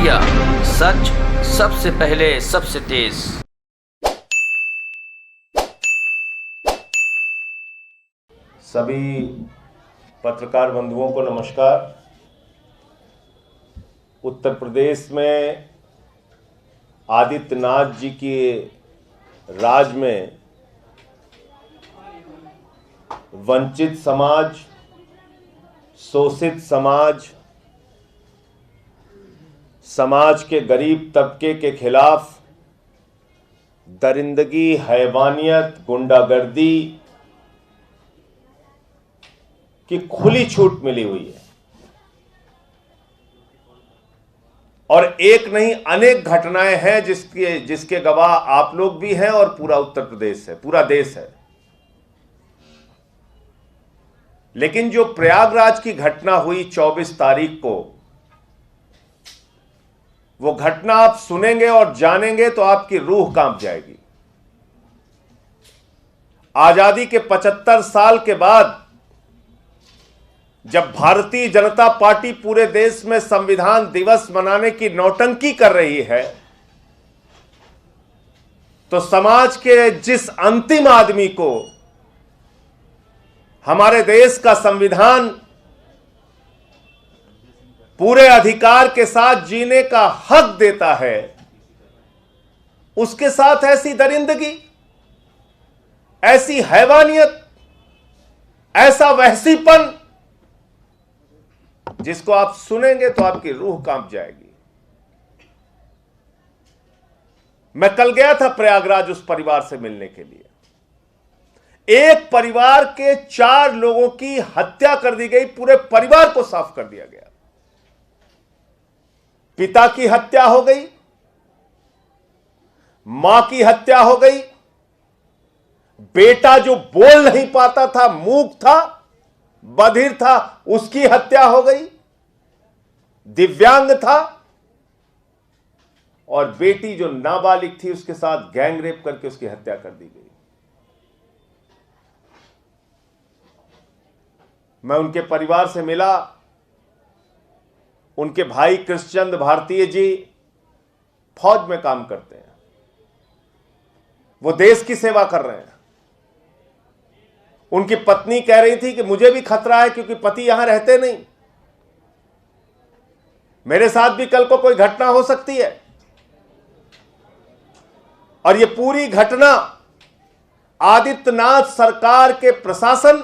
India, सच सबसे पहले सबसे तेज। सभी पत्रकार बंधुओं को नमस्कार। उत्तर प्रदेश में आदित्यनाथ जी के राज में वंचित समाज, शोषित समाज, समाज के गरीब तबके के खिलाफ दरिंदगी, हैवानियत, गुंडागर्दी की खुली छूट मिली हुई है और एक नहीं अनेक घटनाएं हैं जिसके गवाह आप लोग भी हैं और पूरा उत्तर प्रदेश है, पूरा देश है। लेकिन जो प्रयागराज की घटना हुई 24 तारीख को, वो घटना आप सुनेंगे और जानेंगे तो आपकी रूह कांप जाएगी। आजादी के 75 साल के बाद जब भारतीय जनता पार्टी पूरे देश में संविधान दिवस मनाने की नौटंकी कर रही है, तो समाज के जिस अंतिम आदमी को हमारे देश का संविधान पूरे अधिकार के साथ जीने का हक देता है, उसके साथ ऐसी दरिंदगी, ऐसी हैवानियत, ऐसा वहशीपन, जिसको आप सुनेंगे तो आपकी रूह कांप जाएगी। मैं कल गया था प्रयागराज उस परिवार से मिलने के लिए। एक परिवार के 4 लोगों की हत्या कर दी गई, पूरे परिवार को साफ कर दिया गया। पिता की हत्या हो गई, मां की हत्या हो गई, बेटा जो बोल नहीं पाता था, मूक था, बधिर था, उसकी हत्या हो गई, दिव्यांग था, और बेटी जो नाबालिग थी उसके साथ गैंग रेप करके उसकी हत्या कर दी गई। मैं उनके परिवार से मिला। उनके भाई कृष्णचंद्र भारतीय जी फौज में काम करते हैं, वो देश की सेवा कर रहे हैं। उनकी पत्नी कह रही थी कि मुझे भी खतरा है क्योंकि पति यहां रहते नहीं, मेरे साथ भी कल को कोई घटना हो सकती है। और ये पूरी घटना आदित्यनाथ सरकार के प्रशासन,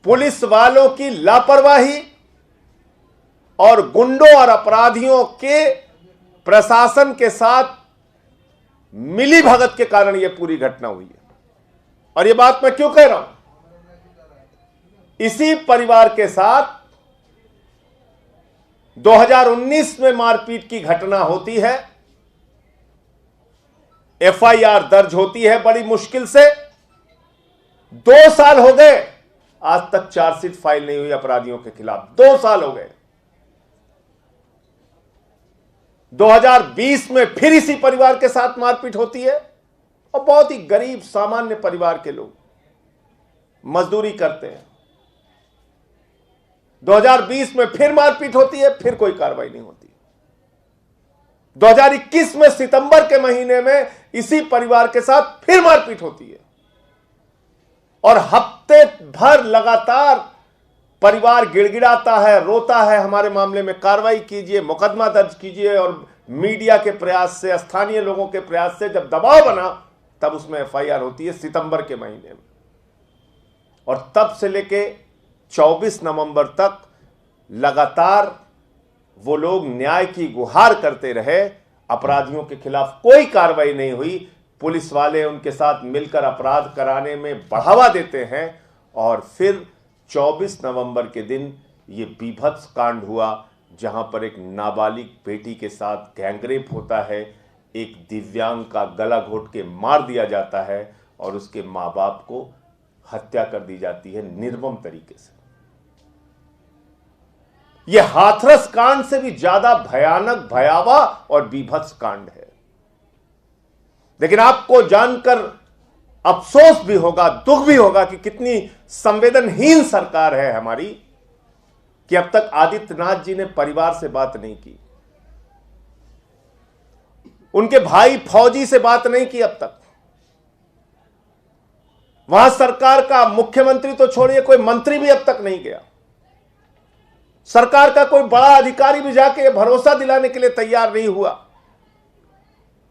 पुलिस वालों की लापरवाही और गुंडों और अपराधियों के प्रशासन के साथ मिली भगत के कारण यह पूरी घटना हुई है। और यह बात मैं क्यों कह रहा हूं? इसी परिवार के साथ 2019 में मारपीट की घटना होती है, एफआईआर दर्ज होती है बड़ी मुश्किल से। 2 साल हो गए, आज तक चार्जशीट फाइल नहीं हुई अपराधियों के खिलाफ। 2 साल हो गए। 2020 में फिर इसी परिवार के साथ मारपीट होती है, और बहुत ही गरीब सामान्य परिवार के लोग मजदूरी करते हैं। 2020 में फिर मारपीट होती है, फिर कोई कार्रवाई नहीं होती। 2021 में सितंबर के महीने में इसी परिवार के साथ फिर मारपीट होती है, और हफ्ते भर लगातार परिवार गिड़गिड़ाता है, रोता है, हमारे मामले में कार्रवाई कीजिए, मुकदमा दर्ज कीजिए। और मीडिया के प्रयास से, स्थानीय लोगों के प्रयास से जब दबाव बना, तब उसमें एफआईआर होती है सितंबर के महीने में। और तब से लेके 24 नवंबर तक लगातार वो लोग न्याय की गुहार करते रहे। अपराधियों के खिलाफ कोई कार्रवाई नहीं हुई। पुलिस वाले उनके साथ मिलकर अपराध कराने में बढ़ावा देते हैं, और फिर 24 नवंबर के दिन ये बीभत्स कांड हुआ, जहां पर एक नाबालिग बेटी के साथ गैंगरेप होता है, एक दिव्यांग का गला घोट के मार दिया जाता है, और उसके मां बाप को हत्या कर दी जाती है निर्मम तरीके से। यह हाथरस कांड से भी ज्यादा भयानक, भयावह और बीभत्स कांड है। लेकिन आपको जानकर अफसोस भी होगा, दुख भी होगा कि कितनी संवेदनहीन सरकार है हमारी, कि अब तक आदित्यनाथ जी ने परिवार से बात नहीं की, उनके भाई फौजी से बात नहीं की अब तक। वहां सरकार का मुख्यमंत्री तो छोड़िए, कोई मंत्री भी अब तक नहीं गया। सरकार का कोई बड़ा अधिकारी भी जाके भरोसा दिलाने के लिए तैयार नहीं हुआ।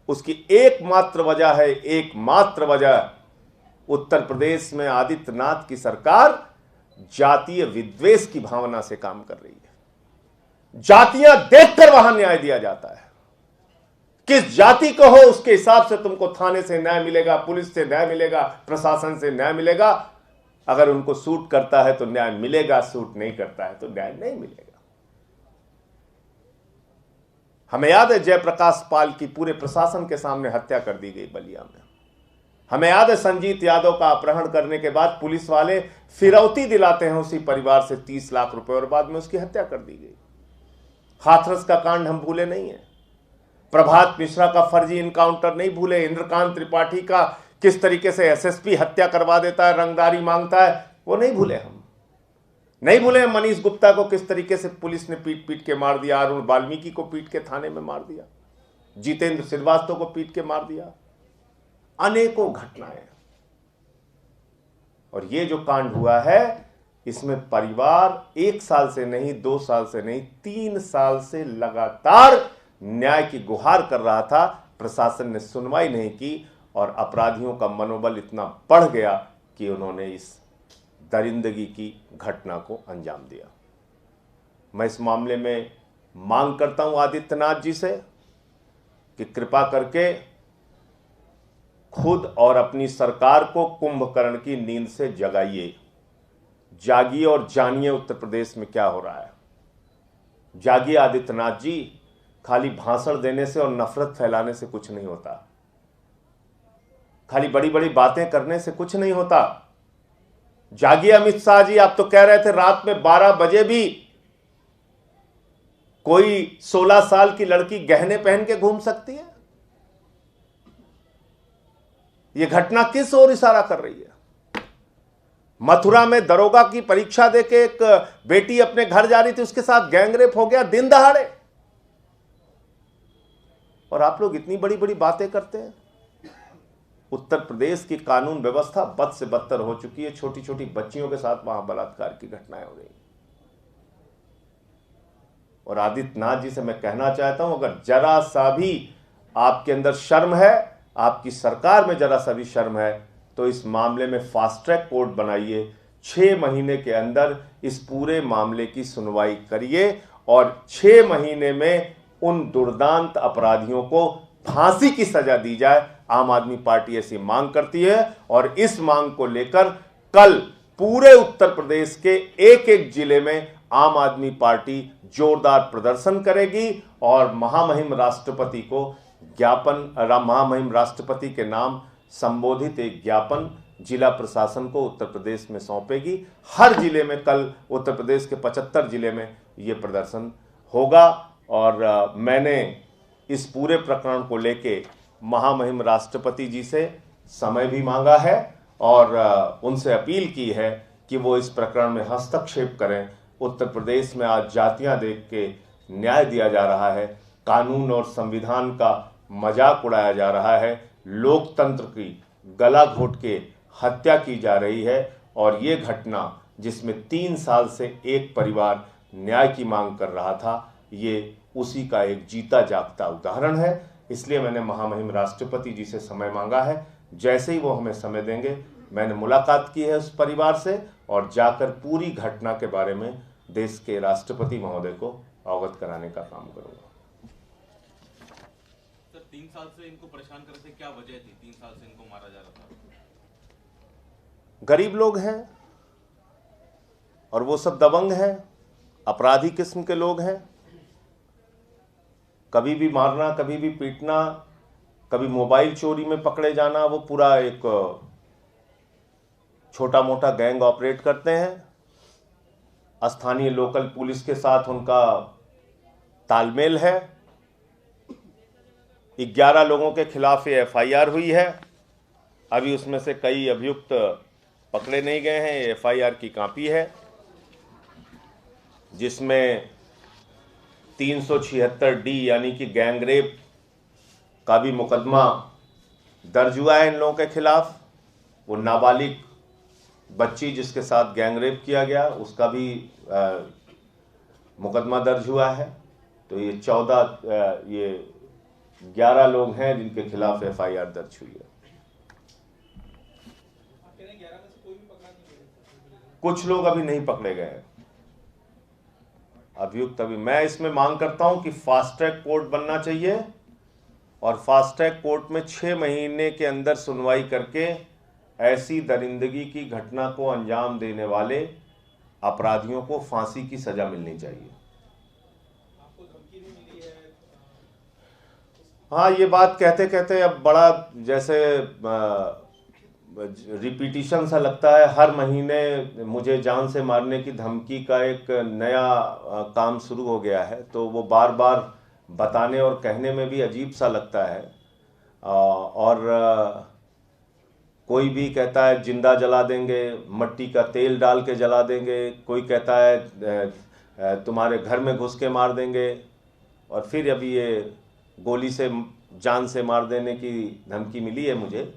उसकी एकमात्र वजह है, एकमात्र वजह, उत्तर प्रदेश में आदित्यनाथ की सरकार जातीय विद्वेष की भावना से काम कर रही है। जातियां देखकर वहां न्याय दिया जाता है। किस जाति को हो उसके हिसाब से तुमको थाने से न्याय मिलेगा, पुलिस से न्याय मिलेगा, प्रशासन से न्याय मिलेगा। अगर उनको सूट करता है तो न्याय मिलेगा, सूट नहीं करता है तो न्याय नहीं मिलेगा। हमें याद है जयप्रकाश पाल की पूरे प्रशासन के सामने हत्या कर दी गई बलिया में। हमें याद है संजीत यादव का अपहरण करने के बाद पुलिस वाले फिरौती दिलाते हैं उसी परिवार से 30 लाख रुपए और बाद में उसकी हत्या कर दी गई। हाथरस का कांड हम भूले नहीं है। प्रभात मिश्रा का फर्जी इनकाउंटर नहीं भूले। इंद्रकांत त्रिपाठी का किस तरीके से एसएसपी हत्या करवा देता है, रंगदारी मांगता है, वो नहीं भूले हम। नहीं भूले मनीष गुप्ता को किस तरीके से पुलिस ने पीट पीट के मार दिया, अरुण वाल्मीकि को पीट के थाने में मार दिया, जितेंद्र श्रीवास्तव को पीट के मार दिया। अनेकों घटनाएं। और ये जो कांड हुआ है इसमें परिवार 1 साल से नहीं, 2 साल से नहीं, 3 साल से लगातार न्याय की गुहार कर रहा था। प्रशासन ने सुनवाई नहीं की और अपराधियों का मनोबल इतना बढ़ गया कि उन्होंने इस दरिंदगी की घटना को अंजाम दिया। मैं इस मामले में मांग करता हूं आदित्यनाथ जी से कि कृपा करके खुद और अपनी सरकार को कुंभकर्ण की नींद से जगाइए। जागिए और जानिए उत्तर प्रदेश में क्या हो रहा है। जागिए आदित्यनाथ जी। खाली भाषण देने से और नफरत फैलाने से कुछ नहीं होता। खाली बड़ी बड़ी बातें करने से कुछ नहीं होता। जागिए अमित शाह जी। आप तो कह रहे थे रात में 12 बजे भी कोई 16 साल की लड़की गहने पहन के घूम सकती है। यह घटना किस ओर इशारा कर रही है? मथुरा में दरोगा की परीक्षा देके एक बेटी अपने घर जा रही थी, उसके साथ गैंगरेप हो गया दिन दहाड़े। और आप लोग इतनी बड़ी बड़ी बातें करते हैं। उत्तर प्रदेश की कानून व्यवस्था बद से बदतर हो चुकी है। छोटी छोटी बच्चियों के साथ वहां बलात्कार की घटनाएं हो रही। और आदित्यनाथ जी से मैं कहना चाहता हूं, अगर जरा सा भी आपके अंदर शर्म है, आपकी सरकार में जरा सा भी शर्म है, तो इस मामले में फास्ट ट्रैक कोर्ट बनाइए। 6 महीने के अंदर इस पूरे मामले की सुनवाई करिए और 6 महीने में उन दुर्दांत अपराधियों को फांसी की सजा दी जाए। आम आदमी पार्टी ऐसी मांग करती है और इस मांग को लेकर कल पूरे उत्तर प्रदेश के एक एक जिले में आम आदमी पार्टी जोरदार प्रदर्शन करेगी और महामहिम राष्ट्रपति को महामहिम राष्ट्रपति के नाम संबोधित एक ज्ञापन जिला प्रशासन को उत्तर प्रदेश में सौंपेगी। हर जिले में कल उत्तर प्रदेश के 75 जिले में यह प्रदर्शन होगा। और मैंने इस पूरे प्रकरण को लेके महामहिम राष्ट्रपति जी से समय भी मांगा है और उनसे अपील की है कि वो इस प्रकरण में हस्तक्षेप करें। उत्तर प्रदेश में आज जातियां देख के न्याय दिया जा रहा है, कानून और संविधान का मजाक उड़ाया जा रहा है, लोकतंत्र की गला घोट के हत्या की जा रही है। और ये घटना जिसमें 3 साल से एक परिवार न्याय की मांग कर रहा था, ये उसी का एक जीता जागता उदाहरण है। इसलिए मैंने महामहिम राष्ट्रपति जी से समय मांगा है। जैसे ही वो हमें समय देंगे, मैंने मुलाकात की है उस परिवार से और जाकर पूरी घटना के बारे में देश के राष्ट्रपति महोदय को अवगत कराने का काम करूंगा। सर 3 साल से इनको परेशान कर रहे थे, क्या वजह थी? 3 साल से इनको मारा जा रहा था। गरीब लोग हैं और वो सब दबंग हैं, अपराधी किस्म के लोग हैं। कभी भी मारना, कभी भी पीटना, कभी मोबाइल चोरी में पकड़े जाना, वो पूरा एक छोटा मोटा गैंग ऑपरेट करते हैं। स्थानीय लोकल पुलिस के साथ उनका तालमेल है। 11 लोगों के खिलाफ ये एफआईआर हुई है। अभी उसमें से कई अभियुक्त पकड़े नहीं गए हैं। ये एफआईआर की कॉपी है। जिसमें 376D यानी कि गैंगरेप का भी मुकदमा दर्ज हुआ है इन लोगों के खिलाफ। वो नाबालिग बच्ची जिसके साथ गैंगरेप किया गया उसका भी मुकदमा दर्ज हुआ है। तो ये 11 लोग हैं जिनके खिलाफ FIR दर्ज हुई है। कुछ लोग अभी नहीं पकड़े गए हैं अभियुक्त। अभी मैं इसमें मांग करता हूं कि फास्ट ट्रैक कोर्ट बनना चाहिए और फास्ट ट्रैक कोर्ट में 6 महीने के अंदर सुनवाई करके ऐसी दरिंदगी की घटना को अंजाम देने वाले अपराधियों को फांसी की सजा मिलनी चाहिए। आपको धमकी भी मिली है? हाँ, ये बात कहते कहते अब बड़ा जैसे रिपीटिशन सा लगता है। हर महीने मुझे जान से मारने की धमकी का एक नया काम शुरू हो गया है, तो वो बार बार बताने और कहने में भी अजीब सा लगता है। और कोई भी कहता है जिंदा जला देंगे, मट्टी का तेल डाल के जला देंगे, कोई कहता है तुम्हारे घर में घुस के मार देंगे, और फिर अभी ये गोली से जान से मार देने की धमकी मिली है मुझे।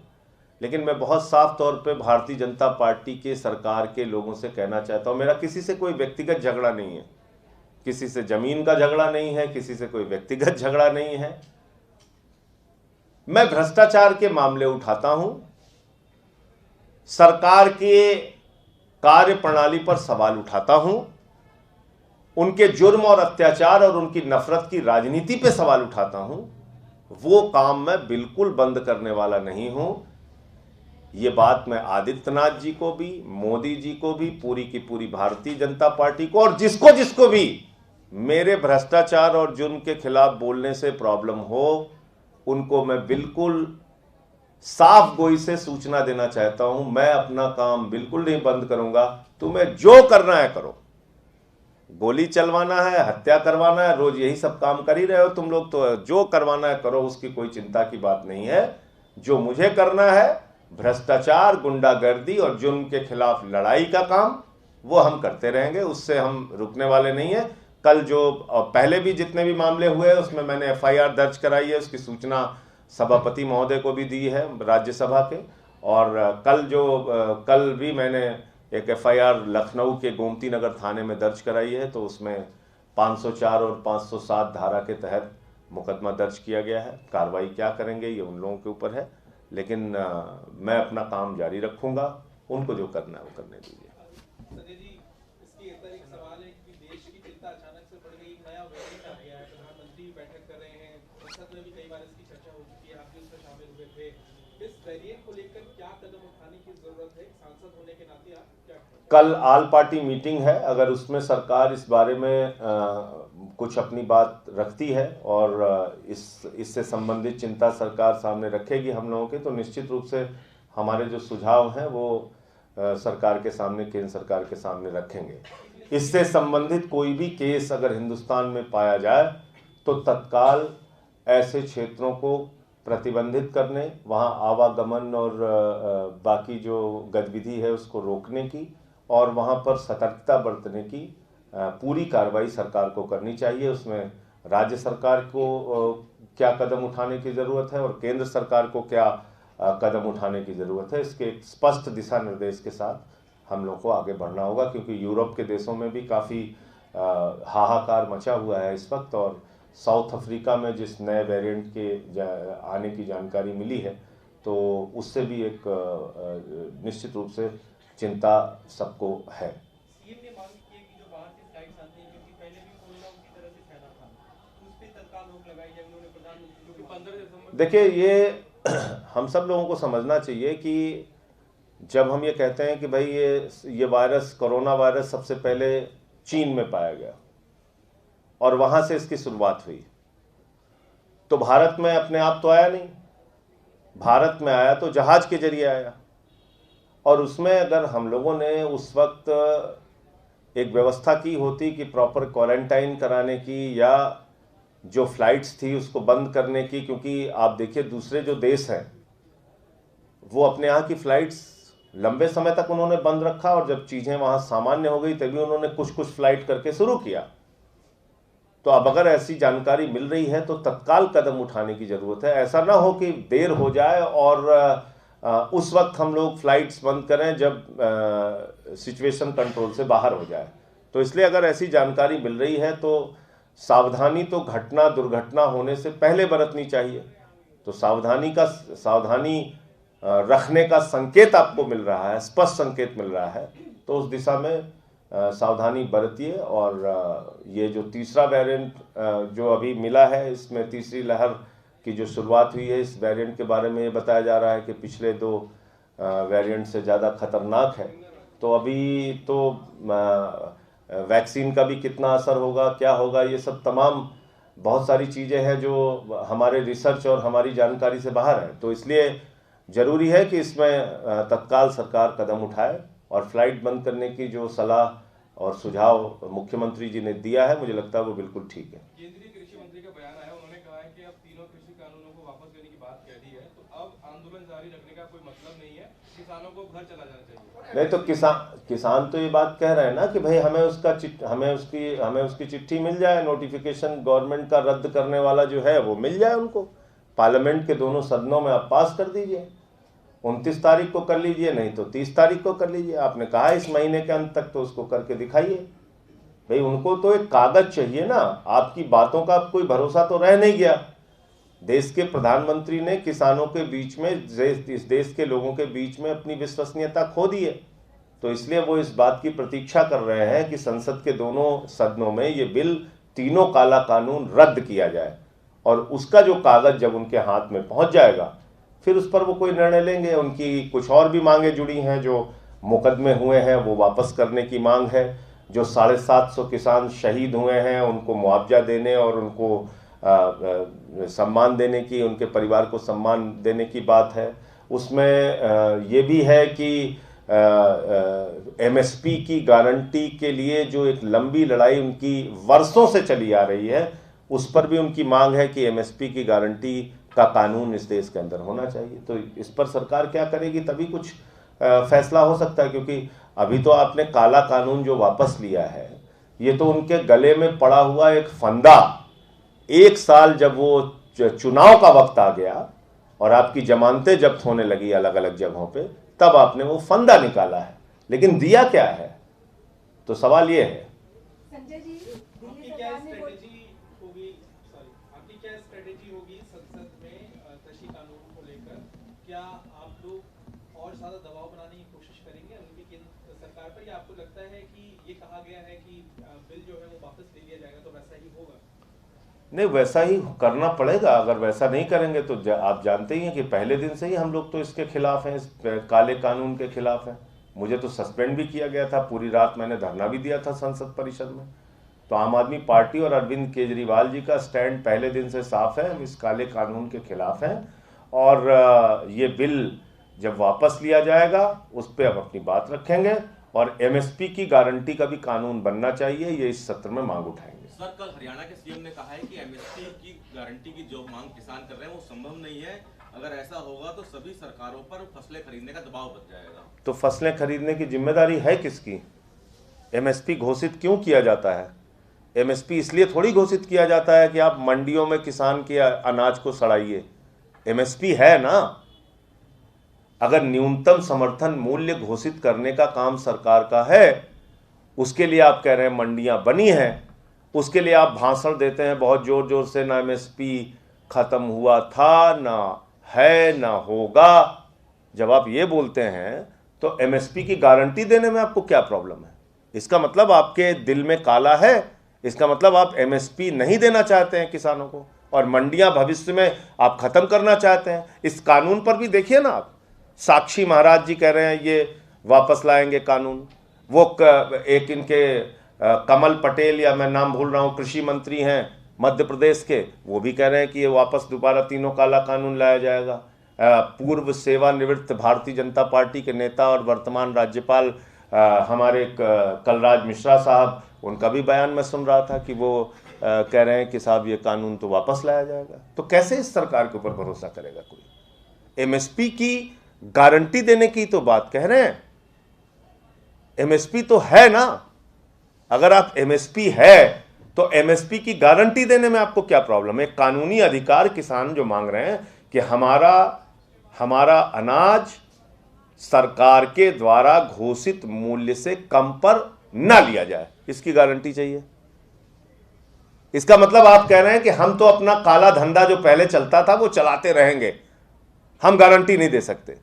लेकिन मैं बहुत साफ तौर पे भारतीय जनता पार्टी के सरकार के लोगों से कहना चाहता हूँ, मेरा किसी से कोई व्यक्तिगत झगड़ा नहीं है, किसी से जमीन का झगड़ा नहीं है, किसी से कोई व्यक्तिगत झगड़ा नहीं है। मैं भ्रष्टाचार के मामले उठाता हूं, सरकार के कार्य प्रणाली पर सवाल उठाता हूं, उनके जुर्म और अत्याचार और उनकी नफरत की राजनीति पे सवाल उठाता हूं। वो काम मैं बिल्कुल बंद करने वाला नहीं हूं। ये बात मैं आदित्यनाथ जी को भी, मोदी जी को भी, पूरी की पूरी भारतीय जनता पार्टी को, और जिसको जिसको भी मेरे भ्रष्टाचार और जुर्म के खिलाफ बोलने से प्रॉब्लम हो, उनको मैं बिल्कुल साफ गोई से सूचना देना चाहता हूं। मैं अपना काम बिल्कुल नहीं बंद करूंगा। तुम्हें जो करना है करो, गोली चलवाना है, हत्या करवाना है, रोज यही सब काम कर ही रहे हो तुम लोग, तो जो करवाना है करो, उसकी कोई चिंता की बात नहीं है। जो मुझे करना है भ्रष्टाचार, गुंडागर्दी और जुर्म के खिलाफ लड़ाई का काम, वो हम करते रहेंगे, उससे हम रुकने वाले नहीं है। कल जो पहले भी जितने भी मामले हुए उसमें मैंने FIR दर्ज कराई है, उसकी सूचना सभापति महोदय को भी दी है राज्यसभा के। और कल भी मैंने एक FIR लखनऊ के गोमती नगर थाने में दर्ज कराई है, तो उसमें 504 और 507 धारा के तहत मुकदमा दर्ज किया गया है। कार्रवाई क्या करेंगे ये उन लोगों के ऊपर है, लेकिन मैं अपना काम जारी रखूंगा। उनको जो करना है वो करने दीजिए। संजय जी, इसके ऊपर एक सवाल है कि देश की चिंता अचानक से बढ़ गई, एक नया वेरिएंट आ गया है, प्रधानमंत्री भी बैठक कर रहे हैं, संसद में भी कई बार इसकी चर्चा हो चुकी है, आप भी उसमें शामिल हुए थे। इस वेरिएंट को लेकर क्या कदम उठाने की जरूरत है? सांसद होने के नाते आप क्या करें? कल ऑल पार्टी मीटिंग है, अगर उसमें सरकार इस बारे में कुछ अपनी बात रखती है और इससे संबंधित चिंता सरकार सामने रखेगी हम लोगों के, तो निश्चित रूप से हमारे जो सुझाव हैं वो सरकार के सामने, केंद्र सरकार के सामने रखेंगे। इससे संबंधित कोई भी केस अगर हिंदुस्तान में पाया जाए तो तत्काल ऐसे क्षेत्रों को प्रतिबंधित करने, वहाँ आवागमन और बाकी जो गतिविधि है उसको रोकने की और वहाँ पर सतर्कता बरतने की पूरी कार्रवाई सरकार को करनी चाहिए। उसमें राज्य सरकार को क्या कदम उठाने की ज़रूरत है और केंद्र सरकार को क्या कदम उठाने की ज़रूरत है, इसके एक स्पष्ट दिशा निर्देश के साथ हम लोग को आगे बढ़ना होगा। क्योंकि यूरोप के देशों में भी काफ़ी हाहाकार मचा हुआ है इस वक्त, और साउथ अफ्रीका में जिस नए वेरिएंट के आने की जानकारी मिली है, तो उससे भी एक निश्चित रूप से चिंता सबको है। सीएम ने मांग की है कि जो बाहर से फ्लाइट्स आती हैं, क्योंकि पहले भी कोरोना उसी तरह से फैला था, उस पर तत्काल रोक लगाई जाए। उन्होंने प्रधानमंत्री को 15 दिसंबर, देखिए, ये हम सब लोगों को समझना चाहिए कि जब हम ये कहते हैं कि भाई ये वायरस, कोरोना वायरस सबसे पहले चीन में पाया गया और वहाँ से इसकी शुरुआत हुई, तो भारत में अपने आप तो आया नहीं। भारत में आया तो जहाज के जरिए आया, और उसमें अगर हम लोगों ने उस वक्त एक व्यवस्था की होती कि प्रॉपर क्वारंटाइन कराने की या जो फ्लाइट्स थी उसको बंद करने की, क्योंकि आप देखिए दूसरे जो देश हैं वो अपने यहाँ की फ़्लाइट्स लंबे समय तक उन्होंने बंद रखा और जब चीजें वहां सामान्य हो गई तभी उन्होंने कुछ कुछ फ्लाइट करके शुरू किया। तो अब अगर ऐसी जानकारी मिल रही है तो तत्काल कदम उठाने की जरूरत है। ऐसा ना हो कि देर हो जाए और उस वक्त हम लोग फ्लाइट्स बंद करें जब सिचुएशन कंट्रोल से बाहर हो जाए। तो इसलिए अगर ऐसी जानकारी मिल रही है तो सावधानी तो घटना दुर्घटना होने से पहले बरतनी चाहिए। तो सावधानी रखने का संकेत आपको मिल रहा है, स्पष्ट संकेत मिल रहा है, तो उस दिशा में सावधानी बरतिए। और ये जो तीसरा वेरिएंट जो अभी मिला है, इसमें तीसरी लहर की जो शुरुआत हुई है, इस वेरिएंट के बारे में ये बताया जा रहा है कि पिछले 2 वेरिएंट से ज़्यादा खतरनाक है। तो अभी तो वैक्सीन का भी कितना असर होगा, क्या होगा, ये सब तमाम बहुत सारी चीज़ें हैं जो हमारे रिसर्च और हमारी जानकारी से बाहर है। तो इसलिए ज़रूरी है कि इसमें तत्काल सरकार कदम उठाए और फ्लाइट बंद करने की जो सलाह और सुझाव मुख्यमंत्री जी ने दिया है, मुझे लगता है वो बिल्कुल ठीक है। केंद्रीय कृषि मंत्री का बयान आया, उन्होंने कहा है कि अब तीनों कृषि कानूनों को वापस लेने की बात कह दी है, तो अब आंदोलन जारी रखने का कोई मतलब नहीं है, किसानों को घर चला जाना चाहिए। नहीं तो किसान तो ये बात कह रहे हैं ना कि भाई हमें उसकी चिट्ठी मिल जाए, नोटिफिकेशन गवर्नमेंट का रद्द करने वाला जो है वो मिल जाए उनको। पार्लियामेंट के दोनों सदनों में आप पास कर दीजिए, 29 तारीख को कर लीजिए, नहीं तो 30 तारीख को कर लीजिए। आपने कहा इस महीने के अंत तक, तो उसको करके दिखाइए। भाई उनको तो एक कागज चाहिए ना, आपकी बातों का कोई भरोसा तो रह नहीं गया। देश के प्रधानमंत्री ने किसानों के बीच में, इस देश के लोगों के बीच में अपनी विश्वसनीयता खो दी है। तो इसलिए वो इस बात की प्रतीक्षा कर रहे हैं कि संसद के दोनों सदनों में ये बिल, तीनों काला कानून रद्द किया जाए, और उसका जो कागज जब उनके हाथ में पहुंच जाएगा फिर उस पर वो कोई निर्णय लेंगे। उनकी कुछ और भी मांगे जुड़ी हैं, जो मुकदमे हुए हैं वो वापस करने की मांग है, जो 750 किसान शहीद हुए हैं उनको मुआवजा देने और उनको सम्मान देने की, उनके परिवार को सम्मान देने की बात है। उसमें ये भी है कि एमएसपी की गारंटी के लिए जो एक लंबी लड़ाई उनकी वर्षों से चली आ रही है, उस पर भी उनकी मांग है कि एमएसपी की गारंटी का कानून इस देश के अंदर होना चाहिए। तो इस पर सरकार क्या करेगी, तभी कुछ फैसला हो सकता है। क्योंकि अभी तो आपने काला कानून जो वापस लिया है, ये तो उनके गले में पड़ा हुआ एक फंदा। 1 साल जब वो चुनाव का वक्त आ गया और आपकी जमानतें जब्त होने लगी अलग अलग जगहों पे, तब आपने वो फंदा निकाला है, लेकिन दिया क्या है? तो सवाल ये है संजय जी, दिल्ली सरकार ने क्या स्ट्रेटेजी होगी संसद में कृषि कानून को लेकर? क्या आप लोग और ज्यादा दबाव बनाने की कोशिश करेंगे उनकी केंद्र सरकार पर, या आपको लगता है कि ये कहा गया है कि बिल जो है वो वापस ले लिया जाएगा तो वैसा ही होगा? नहीं, वैसा ही करना पड़ेगा। अगर वैसा नहीं करेंगे तो आप जानते ही हैं कि पहले दिन से ही हम लोग तो इसके खिलाफ हैं, इस काले कानून के खिलाफ हैं। मुझे तो सस्पेंड भी किया गया था, पूरी रात मैंने धरना भी दिया था संसद परिषद में। तो आम आदमी पार्टी और अरविंद केजरीवाल जी का स्टैंड पहले दिन से साफ है, हम इस काले कानून के खिलाफ हैं। और ये बिल जब वापस लिया जाएगा उस पर हम अपनी बात रखेंगे, और एमएसपी की गारंटी का भी कानून बनना चाहिए, ये इस सत्र में मांग उठाएंगे। सर, कल हरियाणा के सीएम ने कहा है कि एमएसपी की गारंटी की जो मांग किसान कर रहे हैं वो संभव नहीं है। अगर ऐसा होगा तो सभी सरकारों पर फसलें खरीदने का दबाव बढ़ जाएगा। तो फसलें खरीदने की जिम्मेदारी है किसकी? एमएसपी घोषित क्यों किया जाता है? एमएसपी इसलिए थोड़ी घोषित किया जाता है कि आप मंडियों में किसान के अनाज को सड़ाइए। एमएसपी है ना, अगर न्यूनतम समर्थन मूल्य घोषित करने का काम सरकार का है, उसके लिए आप कह रहे हैं मंडियां बनी हैं, उसके लिए आप भाषण देते हैं बहुत जोर जोर से, ना एमएसपी खत्म हुआ था, ना है, ना होगा। जब आप ये बोलते हैं तो एमएसपी की गारंटी देने में आपको क्या प्रॉब्लम है? इसका मतलब आपके दिल में काला है, इसका मतलब आप एमएसपी नहीं देना चाहते हैं किसानों को, और मंडियां भविष्य में आप खत्म करना चाहते हैं। इस कानून पर भी देखिए ना, आप साक्षी महाराज जी कह रहे हैं ये वापस लाएंगे कानून। वो एक इनके कमल पटेल, या मैं नाम भूल रहा हूँ, कृषि मंत्री हैं मध्य प्रदेश के, वो भी कह रहे हैं कि ये वापस दोबारा तीनों काला कानून लाया जाएगा। पूर्व सेवानिवृत्त भारतीय जनता पार्टी के नेता और वर्तमान राज्यपाल हमारे कलराज मिश्रा साहब, उनका भी बयान मैं सुन रहा था कि वो कह रहे हैं कि साहब ये कानून तो वापस लाया जाएगा। तो कैसे इस सरकार के ऊपर भरोसा करेगा कोई? एमएसपी की गारंटी देने की तो बात कह रहे हैं। एमएसपी तो है ना, अगर आप एमएसपी है तो एमएसपी की गारंटी देने में आपको क्या प्रॉब्लम है? कानूनी अधिकार किसान जो मांग रहे हैं कि हमारा अनाज सरकार के द्वारा घोषित मूल्य से कम पर ना लिया जाए, इसकी गारंटी चाहिए। इसका मतलब आप कह रहे हैं कि हम तो अपना काला धंधा जो पहले चलता था वो चलाते रहेंगे, हम गारंटी नहीं दे सकते,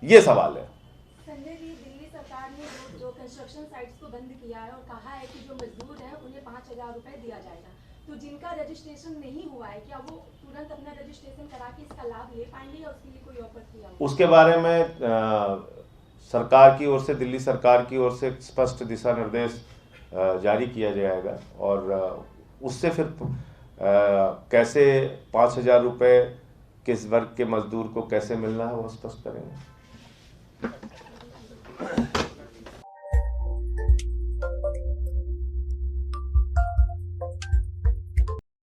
ये सवाल है। संजय जी, दिल्ली सरकार ने जो कंस्ट्रक्शन साइट्स को बंद किया है और कहा है कि जो मजदूर हैं उन्हें 5,000 रुपए दिया जाएगा, तो जिनका रजिस्ट्रेशन नहीं हुआ है क्या वो तुरंत अपना रजिस्ट्रेशन करा के इसका लाभ ले पाएंगे या उसके लिए कोई ऑफर किया होगा? उसके बारे में सरकार की ओर से, दिल्ली सरकार की ओर से स्पष्ट दिशा निर्देश जारी किया जाएगा और उससे फिर कैसे 5,000 रुपये किस वर्ग के मजदूर को कैसे मिलना है वो स्पष्ट करेंगे।